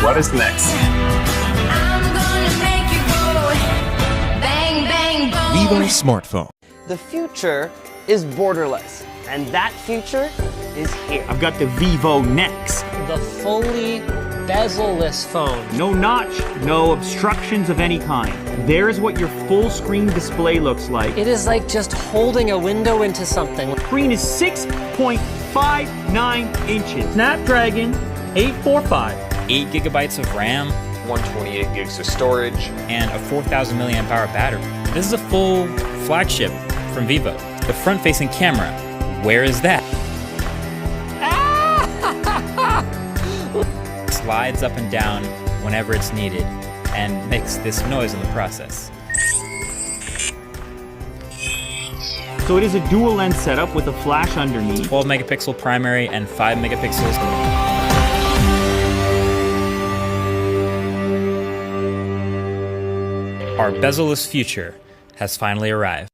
What is next? Vivo smartphone. The future is borderless, and that future is here. I've got the Vivo NEX. The fully bezel-less phone. No notch, no obstructions of any kind. There's what your full screen display looks like. It is like just holding a window into something. The screen is 6.59 inches. Snapdragon 845. 8 gigabytes of RAM, 128 gigs of storage. and a 4,000 milliamp hour battery. This is a full flagship from Vivo. The front-facing camera, where is that? Slides up and down whenever it's needed and makes this noise in the process. So it is a dual lens setup with a flash underneath. 12 megapixel primary and 5 megapixels. Our bezel-less future has finally arrived.